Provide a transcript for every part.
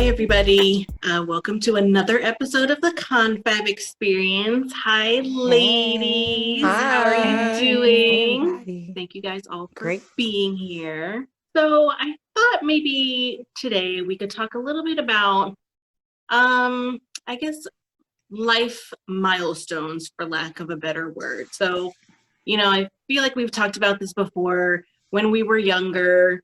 everybody. Welcome to another episode of the Confab Experience. Hi, ladies. How are you doing? Everybody. Thank you guys all for Great. being here. So I thought maybe today we could talk a little bit about, I guess, life milestones, for lack of a better word. So, I feel like we've talked about this before when we were younger,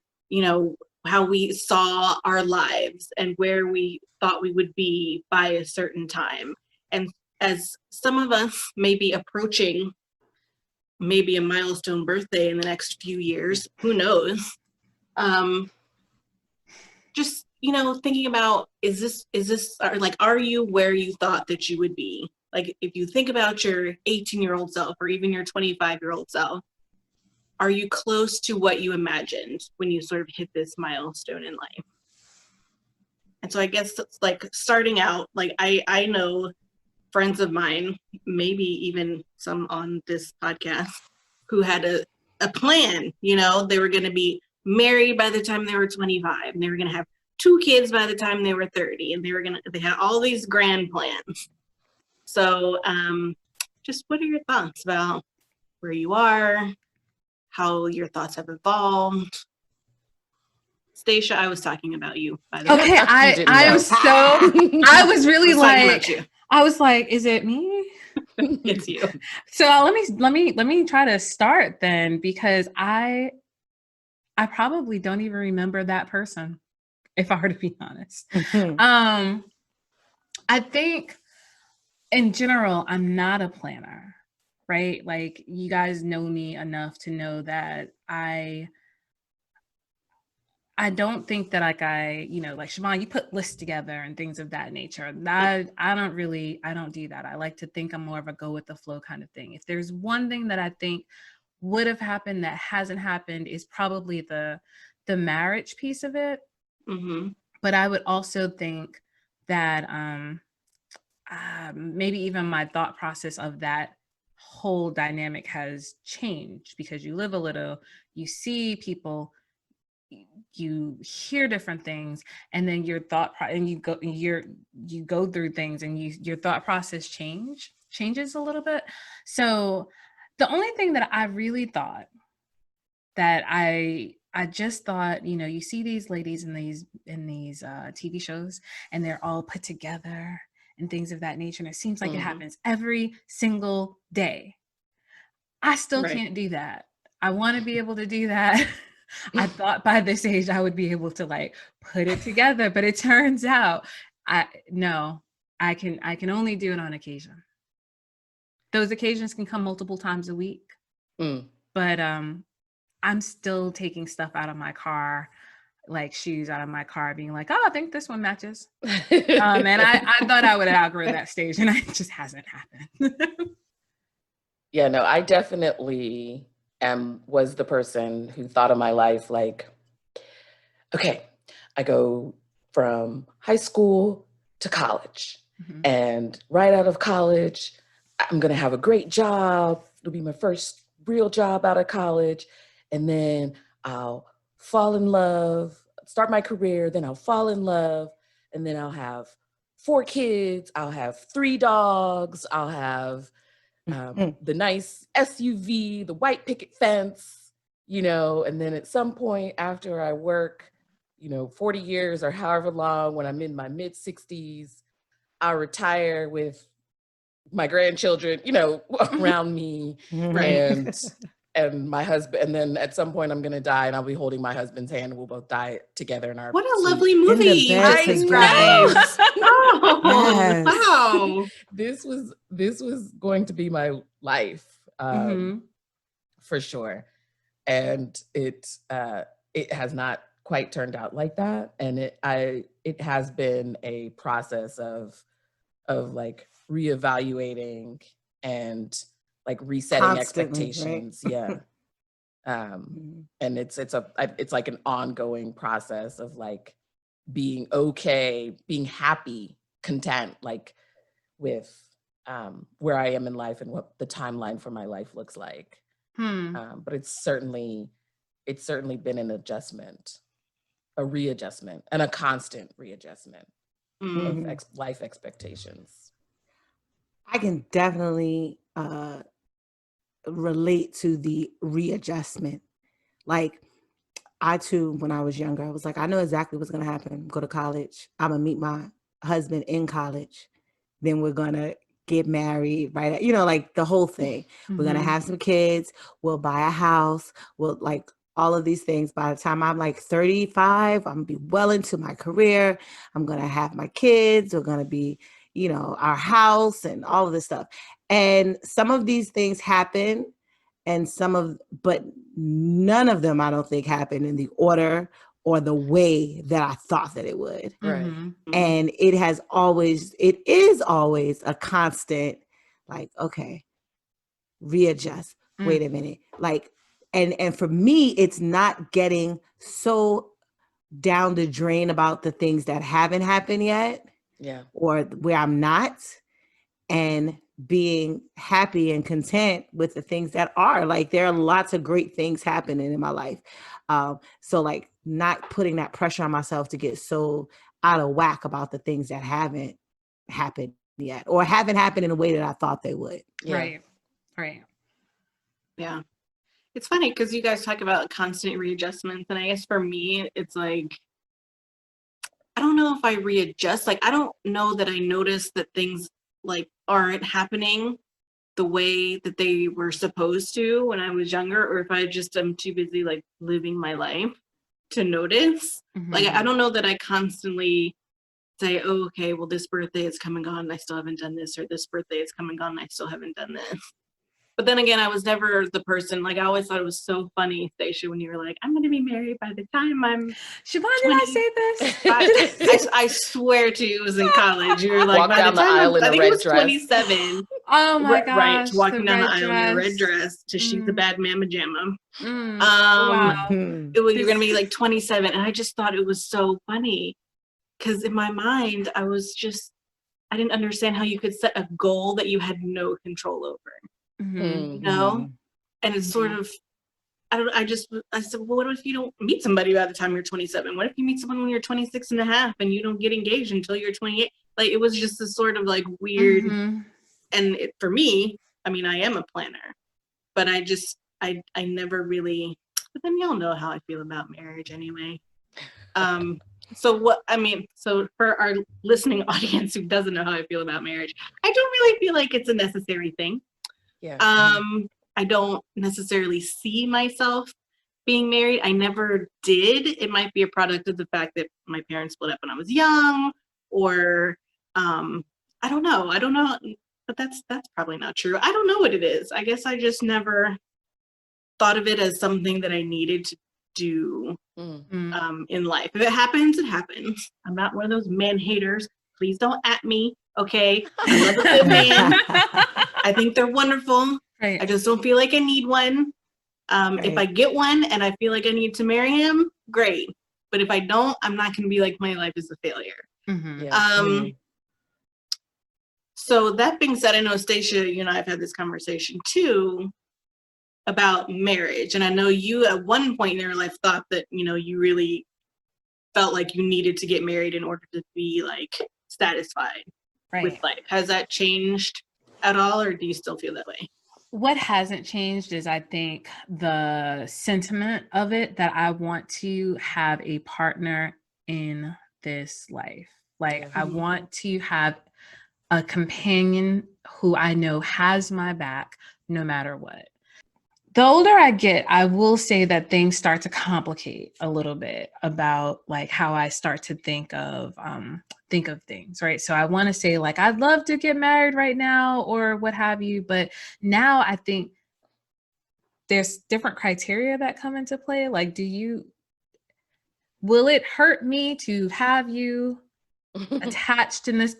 how we saw our lives and where we thought we would be by a certain time. And as some of us may be approaching maybe a milestone birthday in the next few years, who knows? Just, thinking about, is this, are you where you thought that you would be? Like, if you think about your 18-year-old self or even your 25-year-old self, are you close to what you imagined when you sort of hit this milestone in life? And so I guess it's like starting out, like I know friends of mine, maybe even some on this podcast, who had a plan, they were going to be married by the time they were 25 and they were going to have 2 kids by the time they were 30 and they had all these grand plans. So just what are your thoughts about where you are, how your thoughts have evolved? Stacia, I was talking about you, by the way. Okay, I was really I was like, is it me? It's you. So let me try to start then, because I probably don't even remember that person, if I were to be honest. I think in general, I'm not a planner, right? Like, you guys know me enough to know that I don't think that like Siobhan, you put lists together and things of that nature. I don't do that. I like to think I'm more of a go with the flow kind of thing. If there's one thing that I think would have happened that hasn't happened, is probably the marriage piece of it. Mm-hmm. But I would also think that maybe even my thought process of that whole dynamic has changed, because you live a little, you see people, you hear different things, and then your and you go through things, and your thought process changes a little bit. So the only thing that I really thought that I just thought, you see these ladies in these TV shows, and they're all put together and things of that nature, and it seems like it happens every single day. I still can't do that. I want to be able to do that. I thought by this age I would be able to like put it together, but it turns out I can only do it on occasion. Those occasions can come multiple times a week. But I'm still taking stuff out of my car, like shoes out of my car, being like, oh, I think this one matches. And I thought I would outgrow that stage, and it just hasn't happened. Yeah, no, I definitely was the person who thought of my life like, okay, I go from high school to college. And right out of college, I'm going to have a great job. It'll be my first real job out of college. And then I'll fall in love, start my career, then I'll fall in love, and then I'll have 4 kids, I'll have 3 dogs, I'll have the nice SUV, the white picket fence, and then at some point after I work, 40 years or however long, when I'm in my mid 60s, I'll retire with my grandchildren, around me, and my husband. And then at some point I'm going to die, and I'll be holding my husband's hand, and we'll both die together in our What a lovely movie you just described. Oh, yes. Wow. This was going to be my life, for sure. And it has not quite turned out like that. And it has been a process of like reevaluating and like resetting constantly, expectations. Right? Yeah. And it's like an ongoing process of like being okay, being happy, content, like with where I am in life and what the timeline for my life looks like. But it's certainly been an adjustment. a readjustment and a constant readjustment of Mm. life expectations. I can definitely relate to the readjustment. Like, I too, when I was younger, I was like, I know exactly what's going to happen. Go to college. I'm going to meet my husband in college. Then we're going to get married, right? You know, like the whole thing. We're going to Mhm. have some kids. We'll buy a house. We'll like all of these things. By the time I'm like 35, I'm going to be well into my career. I'm going to have my kids. We're going to be, you know, our house and all of this stuff. And some of these things happen and but none of them I don't think happened in the order or the way that I thought that it would. Right. Mhm. And it is always a constant, like, okay, readjust, wait a minute. Like, and for me, it's not getting so down the drain about the things that haven't happened yet Yeah. or where I'm not, and being happy and content with the things that are. Like, there are lots of great things happening in my life. So like not putting that pressure on myself to get so out of whack about the things that haven't happened yet or haven't happened in a way that I thought they would. Yeah. Right. Right. Yeah. It's funny because you guys talk about constant readjustments. And I guess for me, it's like, I don't know if I readjust. Like, I don't know that I notice that things like aren't happening the way that they were supposed to when I was younger, or if I just am too busy like living my life to notice. Like, I don't know that I constantly say, oh, okay, well, this birthday is come and gone and I still haven't done this, or this birthday is come and gone and I still haven't done this. But then again, I was never the person, like, I always thought it was so funny, Stacia, when you were like, I'm going to be married by the time I'm Siobhan, did I say this? I swear to you, it was in college. You were like, Walk by the down the time aisle in I a think it red was dress. 27. Oh my Right, gosh. walking down the red aisle in your red dress to She's a Mm. Bad Mamma Jamma. Wow. Mhm. You're going to be like 27. And I just thought it was so funny because in my mind, I didn't understand how you could set a goal that you had no control over, Mhm. you know? And it's sort of, I said, well, what if you don't meet somebody by the time you're 27? What if you meet someone when you're 26 and a half and you don't get engaged until you're 28? Like, it was just this sort of like weird, Mhm. and for me, I mean, I am a planner, but I never really, but then y'all know how I feel about marriage anyway. So for our listening audience who doesn't know how I feel about marriage, I don't really feel like it's a necessary thing. Yeah. I don't necessarily see myself being married. I never did. It might be a product of the fact that my parents split up when I was young, or I don't know. But that's probably not true. I don't know what it is. I guess I just never thought of it as something that I needed to do in life. If it happens, it happens. I'm not one of those man haters. Please don't at me. Okay. I love a good man. I think they're wonderful. Right. I just don't feel like I need one. If I get one and I feel like I need to marry him, great. But if I don't, I'm not going to be like, my life is a failure. Mhm. Yeah. So that being said, I know Stacia, you and I have had this conversation too about marriage. And I know you at one point in your life thought that, you really felt like you needed to get married in order to be like satisfied with life. Has that changed at all, or do you still feel that way? What hasn't changed is, I think, the sentiment of it, that I want to have a partner in this life. Like, I want to have a companion who I know has my back no matter what. The older I get, I will say that things start to complicate a little bit about like how I start to think of things, right? So I want to say like, I'd love to get married right now or what have you, but now I think there's different criteria that come into play. Like, will it hurt me to have you attached in this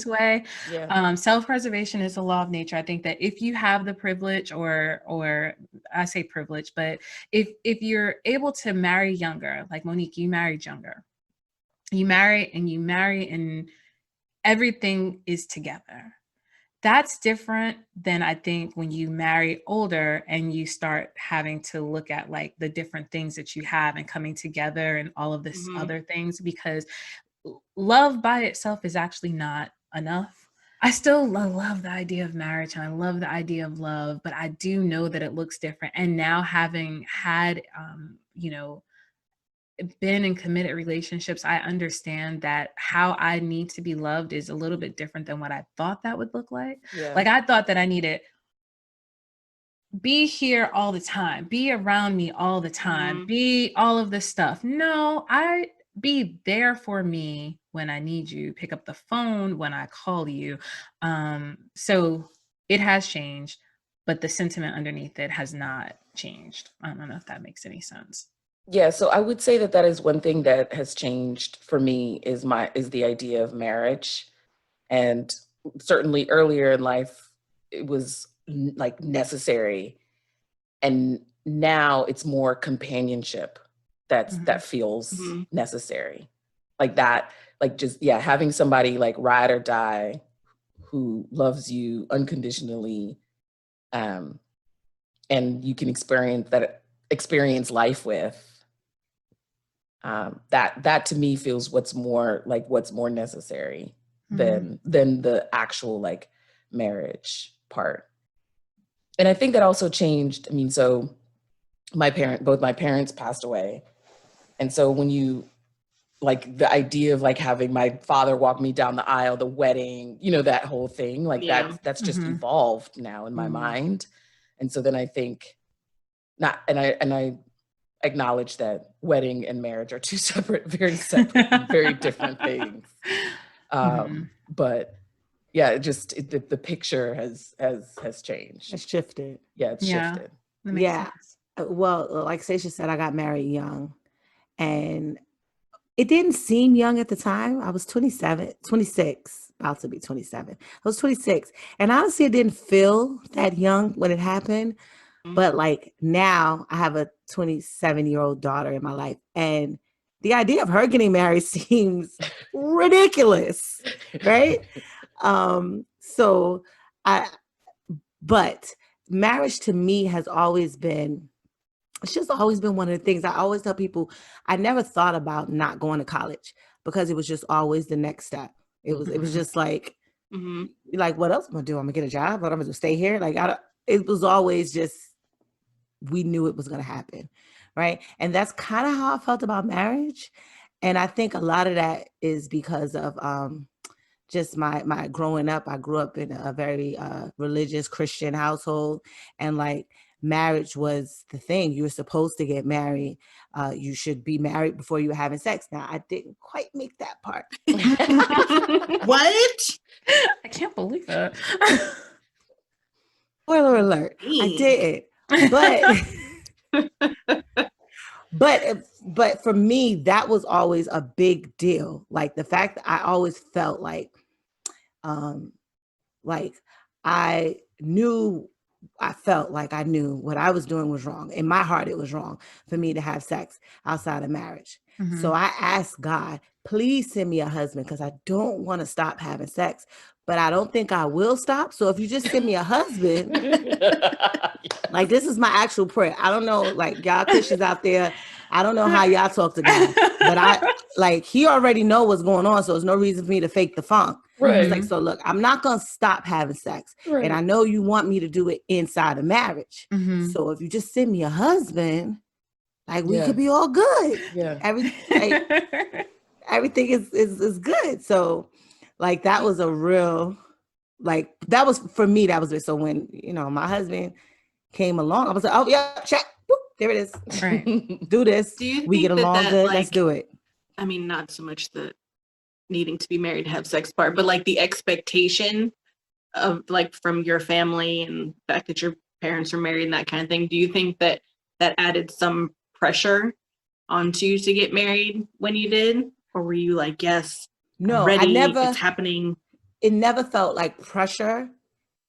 way? Yeah. Self-preservation is a law of nature. I think that if you have the privilege, or I say privilege, but if you're able to marry younger, like Monique, you married younger, you marry and everything is together. that's different than I think when you marry older and you start having to look at like the different things that you have and coming together and all of this Mhm. other things, because love by itself is actually not enough. I still love the idea of marriage and I love the idea of love, but I do know that it looks different. And now having had, you know, been in committed relationships, I understand that how I need to be loved is a little bit different than what I thought that would look like. Yeah. Like I thought that I needed be here all the time, be around me all the time, Mhm. be all of this stuff. No, I be there for me when I need you, pick up the phone when I call you. So it has changed, but the sentiment underneath it has not changed. I don't know if that makes any sense. Yeah, so I would say that that is one thing that has changed for me is the idea of marriage. And certainly earlier in life, it was like necessary. And now it's more companionship that feels Mhm. necessary. Like that, like just, yeah, having somebody like ride or die who loves you unconditionally, um, and you can experience life with. That to me feels what's more necessary Mhm. than the actual like marriage part. And I think that also changed. I mean, so both my parents passed away. And so when you like the idea of like having my father walk me down the aisle, the wedding, that whole thing, like Yeah. that's just Mhm. evolved now in my Mhm. mind. And so then I think not and I acknowledge that wedding and marriage are two separate and very different things. Mhm. But yeah, the picture has changed. It's shifted. Yeah, it's Yeah, shifted. that makes Yeah. sense. Well, like Sasha said, I got married young, and it didn't seem young at the time. I was 27, 26, about to be 27. I was 26. And honestly, it didn't feel that young when it happened. Mhm. But like now I have a 27-year-old daughter in my life. And the idea of her getting married seems ridiculous. Right. So I but marriage to me has always been, it's just always been one of the things I always tell people. I never thought about not going to college because it was just always the next step. It was Mhm. just like, Mhm. what else am I gonna do? I'm gonna get a job, but I'm gonna stay here. Like I don't, it was always just, we knew it was gonna happen. Right. And that's kind of how I felt about marriage. And I think a lot of that is because of just my growing up. I grew up in a very religious Christian household, and like marriage was the thing. You were supposed to get married. You should be married before you were having sex. Now I didn't quite make that part. What? I can't believe that. Spoiler alert, I Me. didn't. But but for me, that was always a big deal. Like the fact that I always felt um like I knew, I felt like I knew what I was doing was wrong. In my heart, it was wrong for me to have sex outside of marriage. So Mhm. I asked God, please send me a husband because I don't want to stop having sex, but I don't think I will stop. So if you just send me a husband, like this is my actual prayer. I don't know, like y'all Christians out there, I don't know how y'all talk to God, but I like he already know what's going on, so there's no reason for me to fake the funk. It's like, Right, Mhm. so look, I'm not gonna stop having sex, and I right. know you want me to do it inside of marriage. Mhm. So if you just send me a husband, like we Yeah, could be all good. yeah. Everything is good. So like that was a real, like that was for me, that was it. So when my husband came along, I was like, oh yeah, check. Boop, there it is. Right. Do this. Do you We get think that along that good. Let's like, do it. I mean, not so much the needing to be married to have sex part, but like the expectation of like from your family and the fact that your parents are married and that kind of thing. Do you think that that added some pressure onto you to get married when you did? Or were you like, yes, I'm No, ready, it's happening? it never felt like pressure.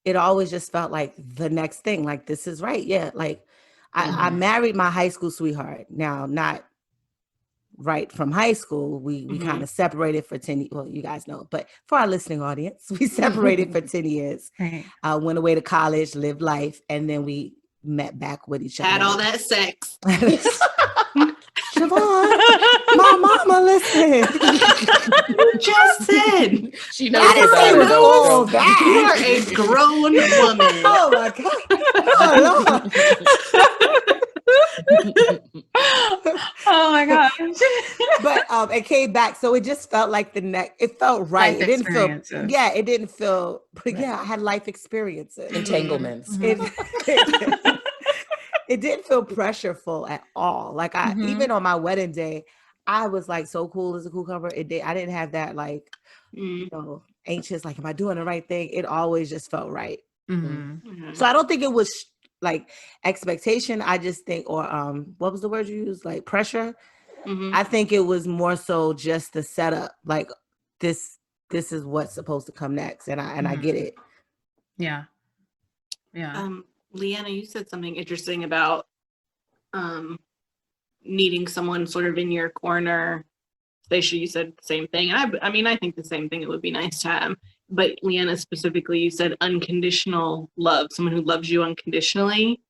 It always just felt like the next thing. Like, this is right. Yeah. Like I Mhm. married my high school sweetheart. Now, not right from high school, we kind of separated for 10 well, you guys know, but for our listening audience, we separated for 10 years, Right. went away to college, lived life, and then we met back with each other. Had all that sex. Siobhan, my mama, listen. You just said. She knows I didn't the say it dollar was though, all girl. You are that. a grown woman. Oh my God. Oh Lord. Oh my gosh. But it came back, so it just felt like it felt right. Life It didn't feel, experiences. yeah, it didn't feel, but Right. yeah, I had life experiences. Entanglements. It didn't feel pressureful at all. Like even on my wedding day, I was like so cool as a cucumber. I didn't have that like, anxious, like, am I doing the right thing? It always just felt right. So I don't think it was like expectation. I just think, or what was the word you used? Like pressure. I think it was more so just the setup. Like this is what's supposed to come next, and I get it. Yeah. Leanna, you said something interesting about needing someone sort of in your corner. Stacia, you said the same thing. And I mean, I think the same thing. It would be nice to have. But Leanna, specifically, you said unconditional love, someone who loves you unconditionally.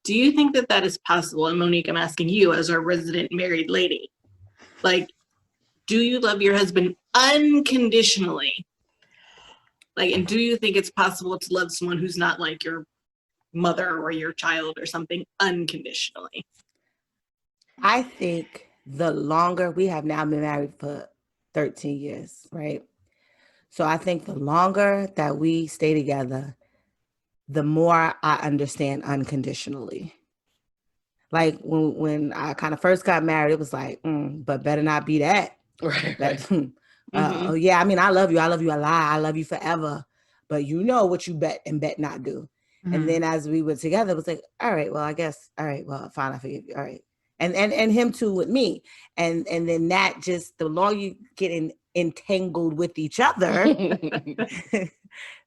Do you think that that is possible? And Monique, I'm asking you as our resident married lady. Like, do you love your husband unconditionally? Like, and do you think it's possible to love someone who's not like your mother or your child or something unconditionally? I think the longer we have now been married for 13 years, right? So I think the longer that we stay together, the more I understand unconditionally. Like when I kind of first got married, it was like, but better not be that. Right. Oh yeah, I mean, I love you a lot. I love you forever. But you know what you bet not do. And then as we were together, it was like, all right, well, I guess, all right, well, fine, I forgive you. All right. And him too with me. And then that just, the longer you get entangled with each other,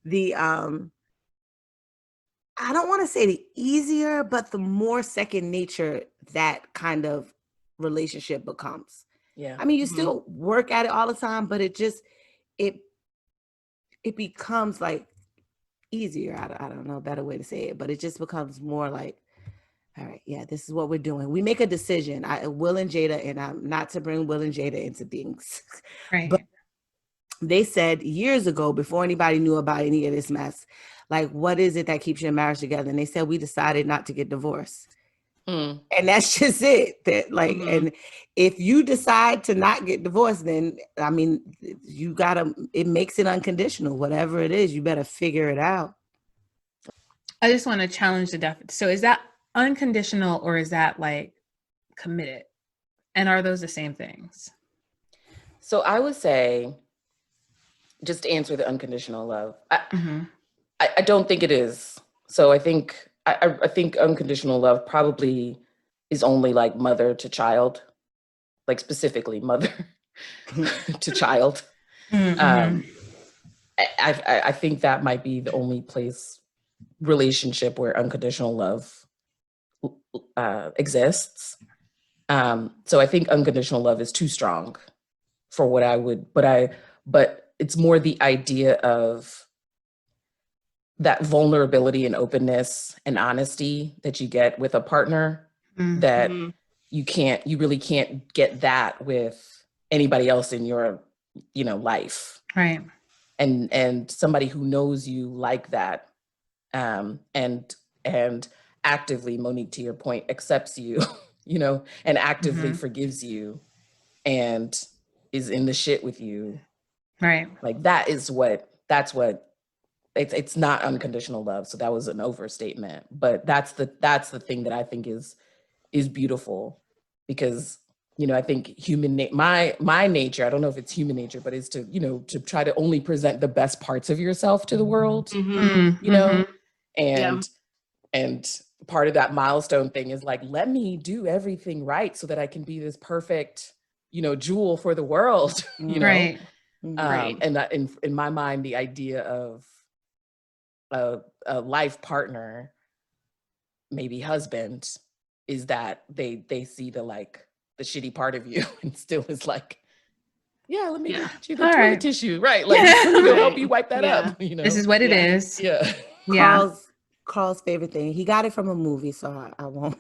the I don't want to say the easier, but the more second nature that kind of relationship becomes. Yeah. I mean, you still work at it all the time, but it just, it becomes like easier. I don't know a better way to say it, but it just becomes more like, all right, yeah, this is what we're doing. We make a decision. Will and Jada, and I'm not to bring Will and Jada into things, Right. but they said years ago, before anybody knew about any of this mess, like, what is it that keeps your marriage together? And they said, we decided not to get divorced. And that's just it. That like, and if you decide to not get divorced, then I mean, it makes it unconditional. Whatever it is, you better figure it out. I just want to challenge the definition. So is that unconditional or is that like committed? And are those the same things? So I would say, just to answer the unconditional love, I don't think it is. So I think unconditional love probably is only like mother to child, like specifically mother to child. I think that might be the only relationship where unconditional love exists. So I think unconditional love is too strong for what I would, but it's more the idea of that vulnerability and openness and honesty that you get with a partner that you really can't get that with anybody else in your, life. Right. And somebody who knows you like that, and actively, Monique, to your point, accepts you, and actively forgives you and is in the shit with you. Right. Like that's what it's not unconditional love. So that was an overstatement, but that's the thing that I think is beautiful, because, I think my nature, I don't know if it's human nature, but is to, to try to only present the best parts of yourself to the world, and part of that milestone thing is like, let me do everything right so that I can be this perfect, jewel for the world, Right. And that in my mind, the idea of a life partner, maybe husband, is that they see the the shitty part of you and still is like, yeah, let me Yeah. get you the All toilet right. tissue. Right. Like, let me go help Right. you wipe that Yeah. up, you know? This is what it Yeah. is. Yeah. Yeah. Carl's favorite thing. He got it from a movie, so I won't.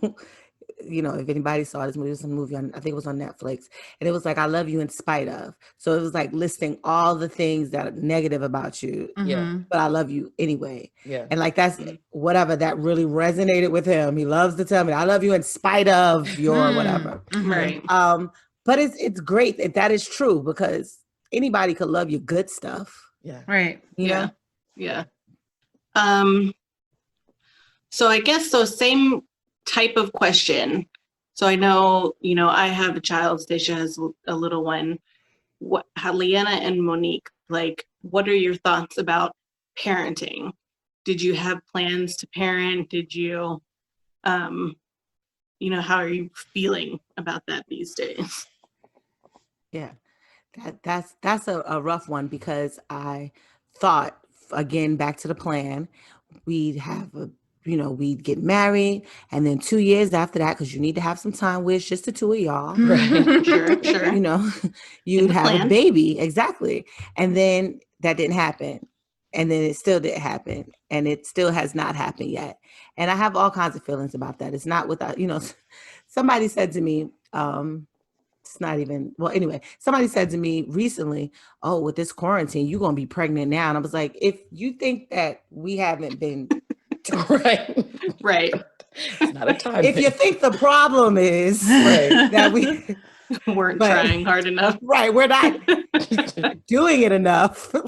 You know, if anybody saw this movie, it was a movie on, I think it was on Netflix, and it was like, "I love you in spite of." So it was like listing all the things that are negative about you, Yeah. Mhm. but I love you anyway. Yeah. And like that's Mhm. whatever that really resonated with him. He loves to tell me, "I love you in spite of your whatever." Mhm. Right. But it's great that that is true, because anybody could love your good stuff, Yeah. Right. you Yeah. know. Yeah. So I guess so same type of question. So I know, I have a child, Stacia has a little one. How Leanna and Monique, like, what are your thoughts about parenting? Did you have plans to parent? Did you, how are you feeling about that these days? Yeah. That's a rough one, because I thought, again, back to the plan, we'd have we'd get married, and then 2 years after that, because you need to have some time with just the two of y'all, Right. Sure. you know, In you'd the have a plan. baby. Exactly. And then that didn't happen. And then it still didn't happen. And it still has not happened yet. And I have all kinds of feelings about that. It's not without, somebody said to me, it's not even, well, anyway, somebody said to me recently, "Oh, with this quarantine, you're going to be pregnant now." And I was like, if you think that we haven't been, Right. Right. It's not a time if you thing. think the problem is Right. that we, Weren't but- trying hard enough. right, we're not doing it enough. Miss,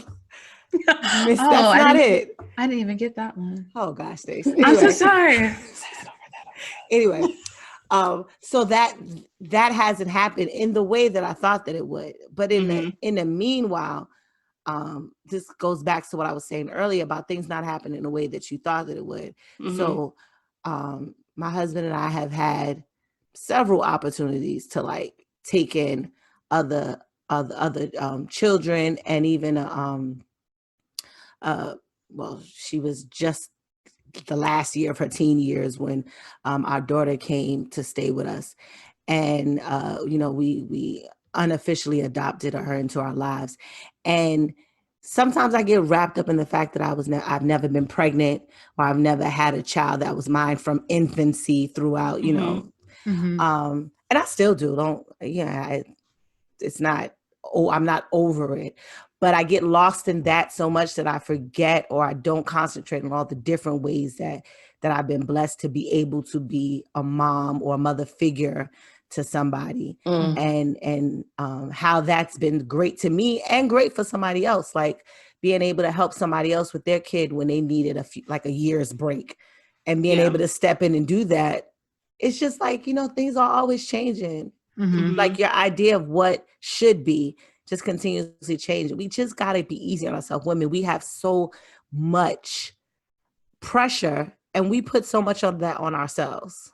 Oh, that's not it. I didn't even get that one. Oh gosh, Stacey. I'm so Anyway, sorry. anyway, so that hasn't happened in the way that I thought that it would. But in the meanwhile, this goes back to what I was saying earlier about things not happening in the way that you thought that it would. Mhm. So my husband and I have had several opportunities to like take in other children, and even well, she was just the last year of her teen years when our daughter came to stay with us, and we unofficially adopted her into our lives. And sometimes I get wrapped up in the fact that I've never been pregnant, or I've never had a child that was mine from infancy throughout, Mhm. and I still do. It's not, I'm not over it, but I get lost in that so much that I forget, or I don't concentrate on all the different ways that I've been blessed to be able to be a mom or a mother figure to somebody. And how that's been great to me and great for somebody else, like being able to help somebody else with their kid when they needed a year's break, and being able to step in and do that. It's just like, things are always changing. Mhm. Like your idea of what should be just continuously changing. We just got to be easy on ourselves. Women, we have so much pressure, and we put so much of that on ourselves.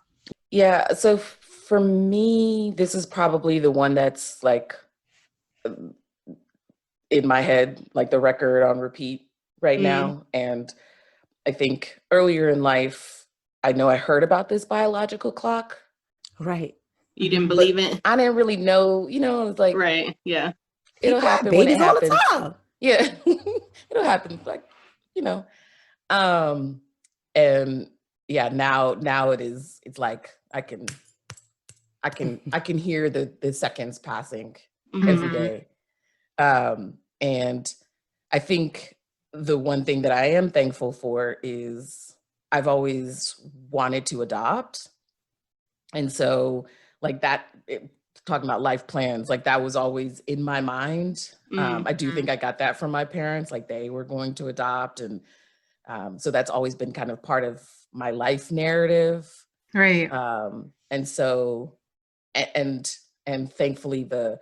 Yeah. So for me, this is probably the one that's like in my head, like the record on repeat right now. And I think earlier in life, I know I heard about this biological clock. Right. You didn't but believe it? I didn't really know, it's like, Right. Yeah. it'll People have happen when it babies all happens. the time. Yeah. It'll happen. Like, and yeah, now it's like I can hear the seconds passing every Mhm. day. And I think the one thing that I am thankful for is I've always wanted to adopt. And so like talking about life plans, like that was always in my mind. I do think I got that from my parents, like they were going to adopt. And so that's always been kind of part of my life narrative. Right. And so, and thankfully the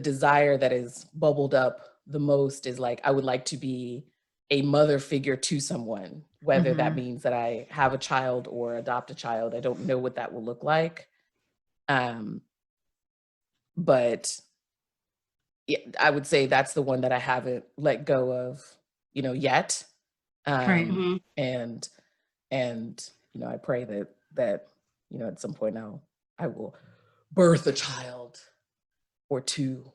desire that is bubbled up the most is like, I would like to be a mother figure to someone, whether that means that I have a child or adopt a child. I don't know what that will look like. But yeah, I would say that's the one that I haven't let go of, yet. Right. And I pray that at some point I will birth a child or two.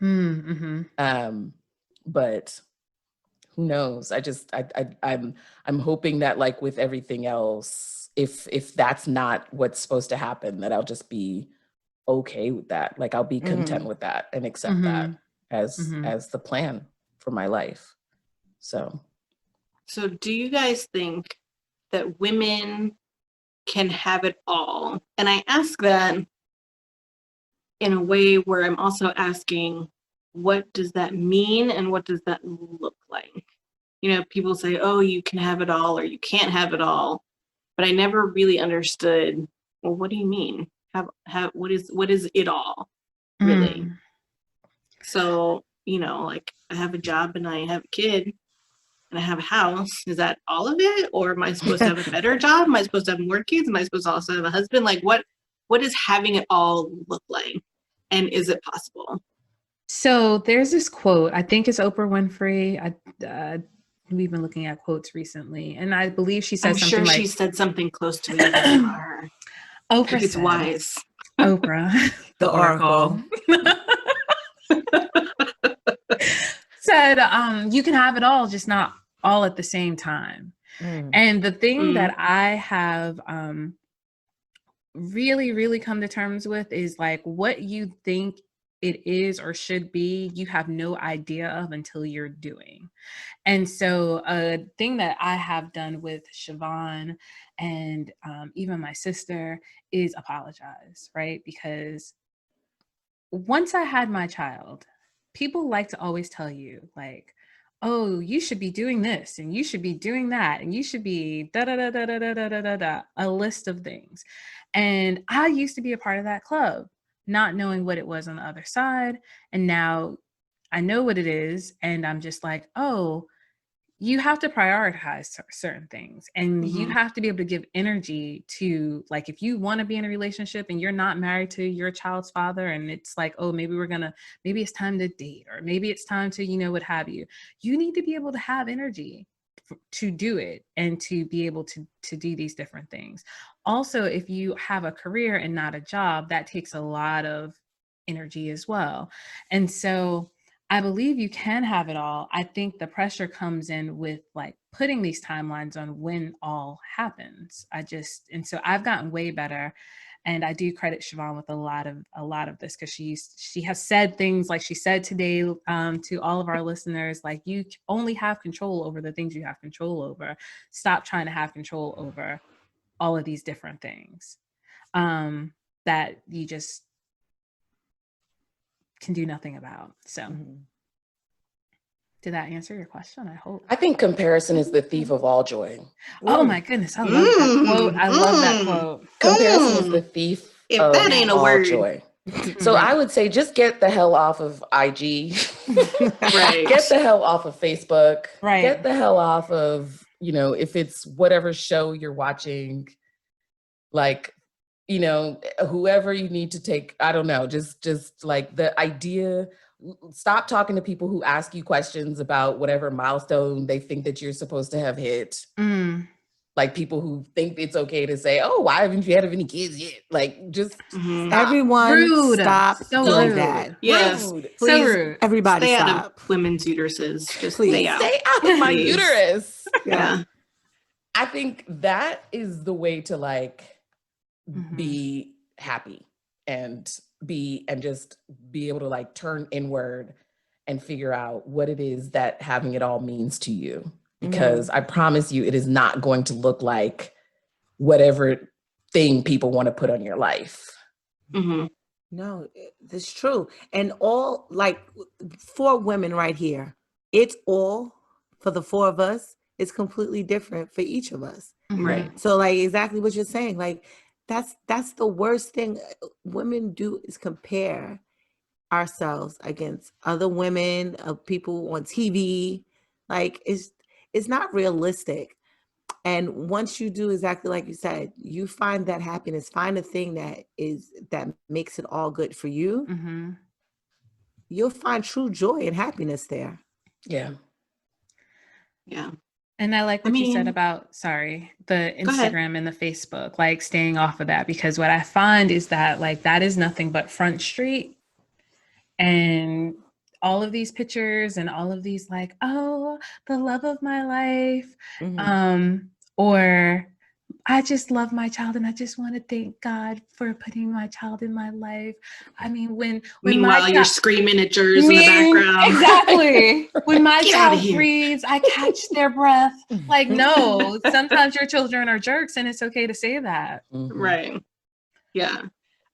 Mm-hmm. But who knows? I'm hoping that, like with everything else, if that's not what's supposed to happen, that I'll just be okay with that. Like I'll be content with that and accept that as the plan for my life. So do you guys think that women can have it all? And I ask that in a way where I'm also asking, what does that mean and what does that look like? You know, people say, oh, you can have it all or you can't have it all. But I never really understood, well, what do you mean? Have what is it all really? So, you know, like I have a job and I have a kid and I have a house. Is that all of it? Or am I supposed to have a better job? Am I supposed to have more kids? Am I supposed to also have a husband? Like what does having it all look like? And is it possible? So there's this quote, I think it's Oprah Winfrey. We've been looking at quotes recently, and I believe she said I'm something sure like, she said something close to it even to her. Oprah It's said, wise. Oprah, The Oracle. said, you can have it all, just not all at the same time. And the thing that I have really, really come to terms with is like what you think it is or should be, you have no idea of until you're doing. And so a thing that I have done with Siobhan and even my sister is apologize, right? Because once I had my child, people like to always tell you like, oh, you should be doing this and you should be doing that and you should be da da da da da da da da da da, a list of things. And I used to be a part of that club, not knowing what it was on the other side. And now I know what it is. And I'm just like, oh, you have to prioritize certain things and you have to be able to give energy to, like, if you want to be in a relationship and you're not married to your child's father and it's like, oh, maybe it's time to date or maybe it's time to, you know, what have you, you need to be able to have energy to do it and to be able to do these different things. Also, if you have a career and not a job, that takes a lot of energy as well. And so I believe you can have it all. I think the pressure comes in with like putting these timelines on when all happens. And so I've gotten way better. And I do credit Siobhan with a lot of this, because she has said things like she said today to all of our listeners, like, you only have control over the things you have control over. Stop trying to have control over all of these different things that you just can do nothing about. So did that answer your question? I hope. I think comparison is the thief of all joy. Oh my goodness, I love that quote. I love that quote. Comparison is the thief If of that ain't a all word. joy. So I would say just get the hell off of IG. Right. Get the hell off of Facebook. Right. Get the hell off of, you know, if it's whatever show you're watching, like, you know, whoever you need to take, I don't know, just like the idea, stop talking to people who ask you questions about whatever milestone they think that you're supposed to have hit. Like people who think it's okay to say, oh, why haven't you had any kids yet? Like, just stop. Everyone Rude. stop So doing rude. that. Yes. Rude. Please, So rude. Everybody stay stop. out of women's uteruses. Just Please. stay out. Stay out of my Please. uterus. Yeah. I think that is the way to like be happy and just be able to like turn inward and figure out what it is that having it all means to you. Because I promise you, it is not going to look like whatever thing people want to put on your life. No, it's true. And all, like, 4 women right here, it's all for the 4 of us. It's completely different for each of us. Right. So like exactly what you're saying, like that's the worst thing women do, is compare ourselves against other women, of people on TV. Like it's not realistic. And once you do exactly like you said, you find that happiness, find a thing that makes it all good for you. You'll find true joy and happiness there. Yeah. Yeah. And I like I what you said mean, about, the go ahead. Instagram and the Facebook, like staying off of that, because what I find is that like that is nothing but Front Street, and all of these pictures and all of these like, oh, the love of my life, or I just love my child and I just want to thank God for putting my child in my life. I mean, when my Meanwhile, you're child, screaming at yours in the background. exactly. When my Get out of child here. breathes, I catch their breath. Like, no, sometimes your children are jerks and it's okay to say that. Right. Yeah.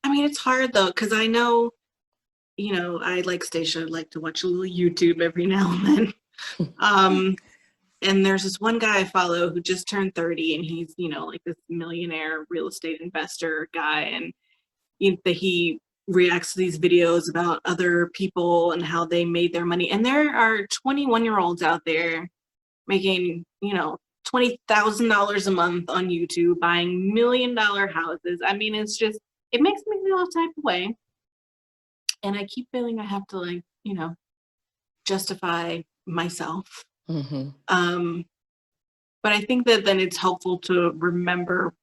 I mean, it's hard though, because I know, I like Stacia, like to watch a little YouTube every now and then. And there's this one guy I follow who just turned 30, and he's, like this millionaire real estate investor guy. And he reacts to these videos about other people and how they made their money. And there are 21-year-olds out there making, $20,000 a month on YouTube, buying $1 million houses. I mean, it makes me feel a type of way. And I keep feeling I have to justify myself. But I think that then it's helpful to remember,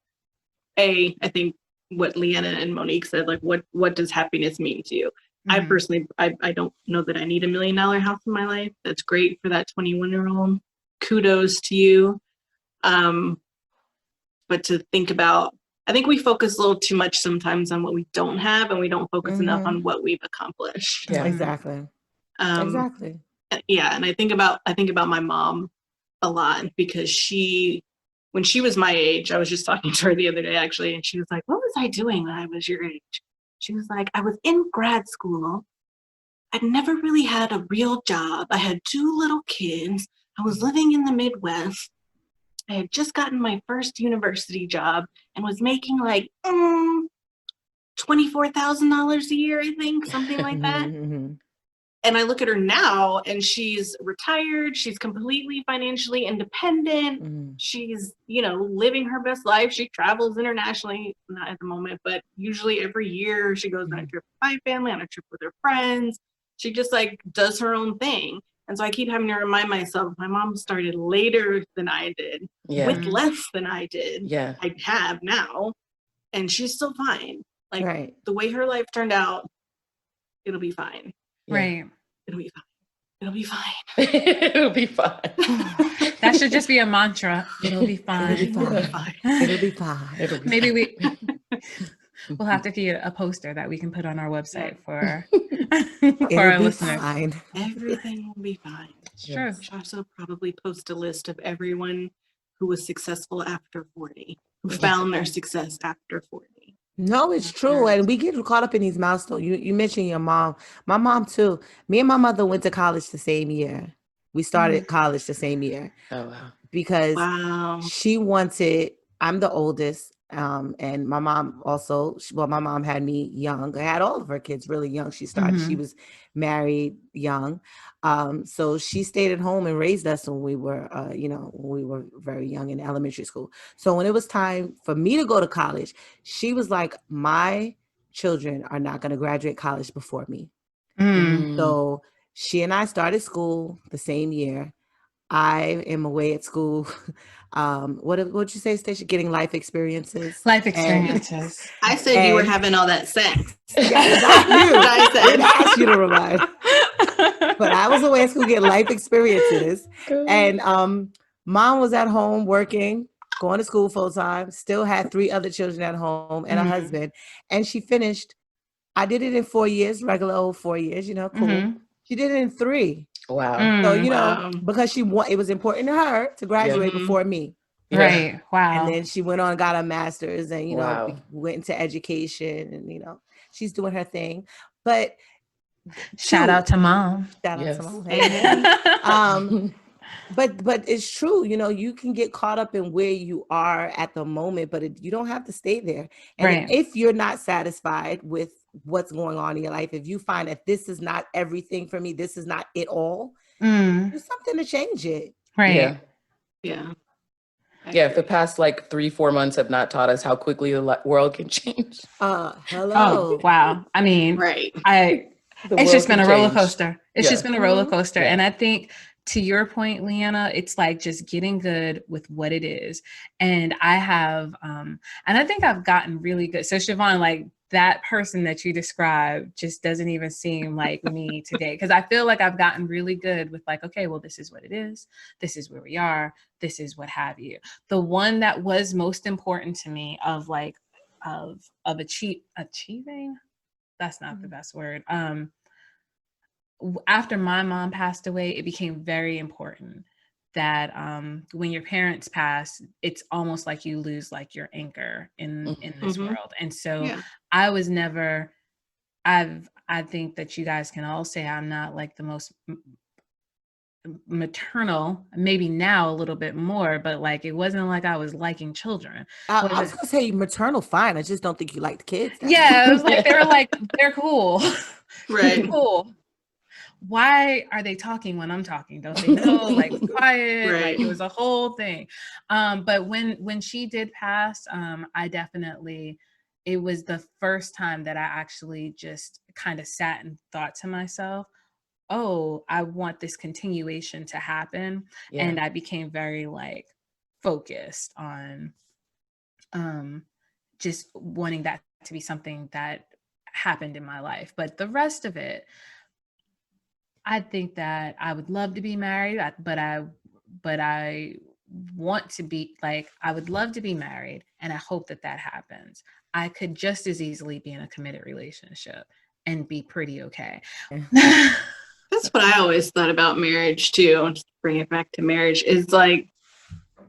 I think what Leanna and Monique said, like what does happiness mean to you? I personally, I don't know that I need $1 million house in my life. That's great for that 21-year-old. Kudos to you. But to think about, I think we focus a little too much sometimes on what we don't have, and we don't focus enough on what we've accomplished. Yeah. Exactly. Exactly. Yeah, and I think about my mom a lot, because when she was my age, I was just talking to her the other day actually, and she was like, "What was I doing when I was your age?" She was like, "I was in grad school. I'd never really had a real job. I had 2 little kids. I was living in the Midwest. I had just gotten my first university job and was making like $24,000 a year, I think, something like that." And I look at her now, and she's retired. She's completely financially independent. She's, living her best life. She travels internationally, not at the moment, but usually every year she goes on a trip with my family, on a trip with her friends. She just like does her own thing. And so I keep having to remind myself, my mom started later than I did, with less than I did. I have now, and she's still fine. Like the way her life turned out, it'll be fine. Right. It'll be fine. It'll be fine. It'll be fine. That should just be a mantra. It'll be fine. It'll be fine. It'll be fine. It'll be Maybe fine. we'll have to get a poster that we can put on our website for It'll our be listeners. fine. Everything will be fine. Sure. Should also probably post a list of everyone who was successful after 40, who found their success after 40. No, it's true. And we get caught up in these milestones. You mentioned your mom. My mom too. Me and my mother went to college the same year. We started college the same year. Oh, wow. Because she wanted, I'm the oldest. And my mom also, my mom had me young. I had all of her kids really young. She was married young. So she stayed at home and raised us when we were, very young in elementary school. So when it was time for me to go to college, she was like, my children are not going to graduate college before me. So she and I started school the same year. I am away at school. What'd you say, Stacia? Getting life experiences. Life experiences. I said you were having all that sex. Yeah, not you. I didn't ask you to remind. But I was away at school getting life experiences. And mom was at home working, going to school full time, still had 3 other children at home and a husband. And she finished. I did it in 4 years, regular old 4 years, cool. She did it in 3. Wow. So, because it was important to her to graduate before me. Right. Wow. And then she went on and got a master's and, went into education and, she's doing her thing. But shout out to mom. Shout out to mom. Amen. But it's true, you can get caught up in where you are at the moment, but you don't have to stay there. And if you're not satisfied with what's going on in your life, if you find that this is not everything for me, this is not it all, do something to change it. Right. Yeah. If the past 3-4 months have not taught us how quickly the world can change. Hello. Oh, wow. I mean, right. It's just been a roller coaster. It's just been a roller coaster. And I think to your point, Leanna, it's like just getting good with what it is. And I have, and I think I've gotten really good. So Siobhan, like that person that you described just doesn't even seem like me today. Cause I feel like I've gotten really good with like, okay, well, this is what it is. This is where we are. This is what have you. The one that was most important to me of like, of achieving, that's not the best word. After my mom passed away, it became very important that when your parents pass, it's almost like you lose like your anchor in this world. And so I was never, I think that you guys can all say I'm not like the most maternal, maybe now a little bit more, but like it wasn't like I was liking children. I was gonna say maternal, fine. I just don't think you liked kids. Yeah, it was like they were like, they're cool. Right. Cool. Why are they talking when I'm talking? Don't they know? Like quiet. Right. Like it was a whole thing. But when she did pass, I definitely, it was the first time that I actually just kind of sat and thought to myself, oh, I want this continuation to happen. Yeah. And I became very like focused on just wanting that to be something that happened in my life. But the rest of it, I think that I would love to be married, but I want to be like, I would love to be married, and I hope that that happens. I could just as easily be in a committed relationship and be pretty okay. That's what I always thought about marriage too. Just to bring it back to marriage, is like,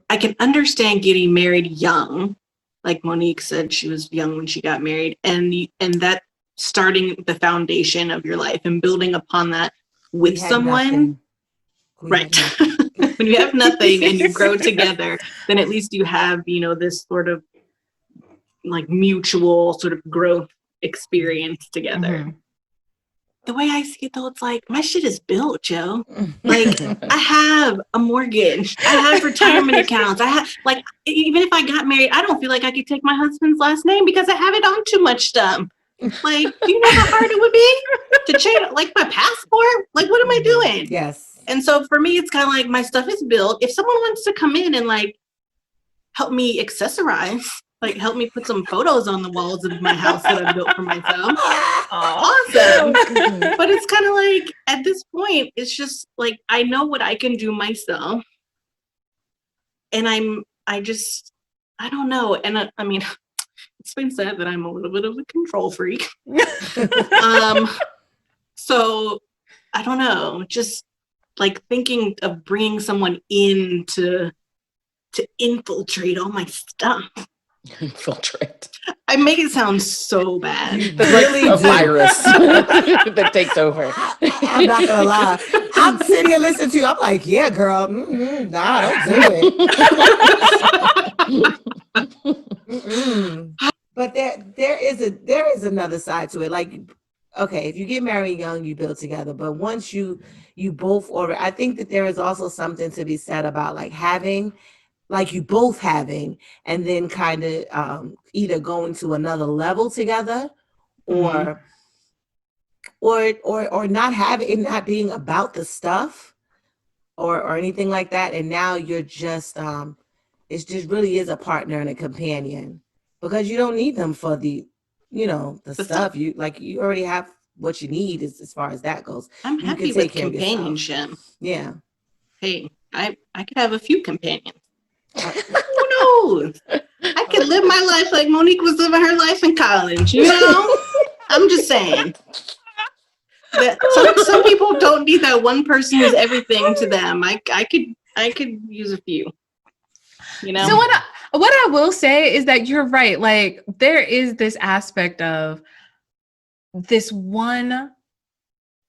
I can understand getting married young. Like Monique said, she was young when she got married, and that starting the foundation of your life and building upon that with someone. Right. When you have nothing and you grow together, then at least you have, this sort of like mutual sort of growth experience together. Mm-hmm. The way I see it though, it's like my shit is built, Joe. Like I have a mortgage, I have retirement accounts. I have, like, even if I got married, I don't feel like I could take my husband's last name because I have it on too much stuff. Like, do you know how hard it would be to change like my passport? Like, what am I doing? Yes. And so for me, it's kind of like my stuff is built. If someone wants to come in and like help me accessorize, like help me put some photos on the walls of my house that I built for myself, awesome. But it's kind of like at this point, it's just like I know what I can do myself, and I don't know. And I mean, it's been said that I'm a little bit of a control freak. So I don't know, just like thinking of bringing someone in to infiltrate all my stuff. Infiltrate. I make it sound so bad. That's really like a virus that takes over. I'm not gonna lie. I'm sitting here listening to you. I'm like, yeah, girl. Nah, don't do it. But there is another side to it. Like, okay, if you get married young, you build together. But once you both order, I think that there is also something to be said about like having, like you both having, and then kind of either going to another level together, or not having it, not being about the stuff or anything like that. And now you're just it just really is a partner and a companion, because you don't need them for the stuff. You already have what you need as far as that goes. I'm happy with companionship. Yeah. Hey, I could have a few companions. Who knows? I could live my life like Monique was living her life in college, I'm just saying that some people don't need that one person who's everything to them. I could use a few. So what I will say is that you're right. Like there is this aspect of this one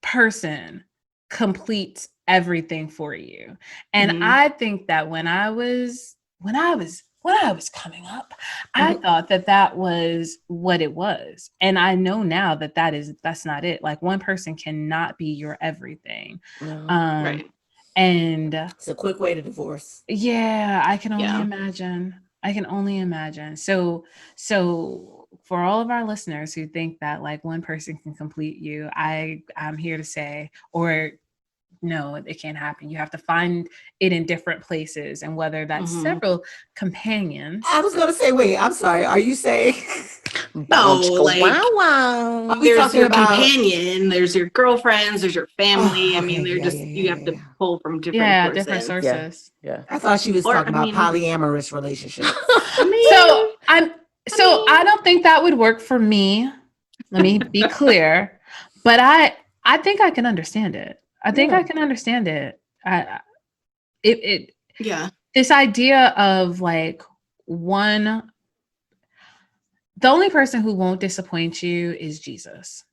person completes everything for you. And I think that when I was coming up, I thought that was what it was. And I know now that's not it. Like one person cannot be your everything. Right. And it's a quick way to divorce. Yeah, I can only imagine. I can only imagine. So for all of our listeners who think that like one person can complete you, I'm here to say, or no, it can't happen. You have to find it in different places, and whether that's several companions. I was gonna say, wait, I'm sorry. Are you saying No, like wow. are we there's talking your about companion, there's your girlfriends, there's your family. Oh, I mean, okay. they're Yeah, just yeah, you yeah, have yeah, to yeah. pull from different Yeah, sources. different sources. Yeah. I thought she was Or, talking I about mean- polyamorous relationships. I mean, I don't think that would work for me. Let me be clear. But I think I can understand it. I think I can understand it. It yeah. this idea of like the only person who won't disappoint you is Jesus.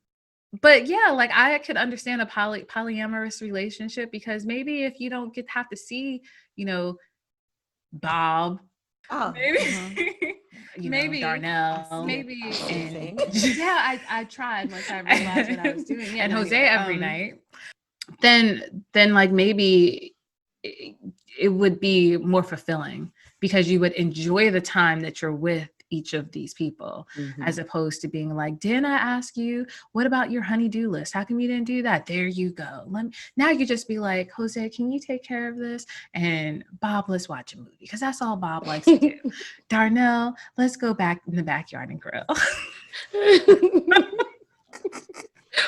But yeah, like I could understand a polyamorous relationship, because maybe if you don't have to see, Bob, Oh, maybe maybe Darnell, maybe, and yeah, I tried once I realized what I was doing. Yeah, and Jose every night. Then like maybe it would be more fulfilling, because you would enjoy the time that you're with each of these people, as opposed to being like, didn't I ask you, what about your honey-do list? How come you didn't do that? There you go. Now you just be like, Jose, can you take care of this? And Bob, let's watch a movie, because that's all Bob likes to do. Darnell, let's go back in the backyard and grill.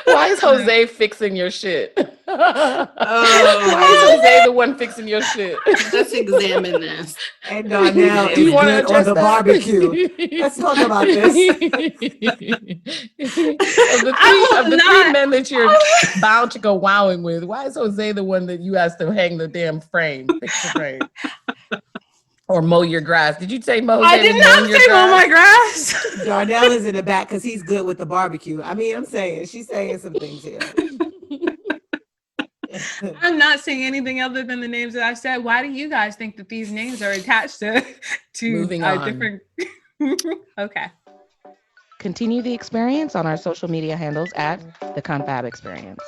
Why is Jose fixing your shit? Oh. Why is Jose the one fixing your shit? Let's examine this. And Darnell Do you is want to good on address the that? barbecue. Let's talk about this. Of the three men that you're bound to go wowing with, why is Jose the one that you asked to hang the damn frame, fix the frame? Or mow your grass? Did you say mow? I did not say mow my grass. Darnell is in the back because he's good with the barbecue. I mean, I'm saying, she's saying some things here. I'm not saying anything other than the names that I've said. Why do you guys think that these names are attached to Moving on. different? Okay. Continue the experience on our social media handles at the Confab Experience.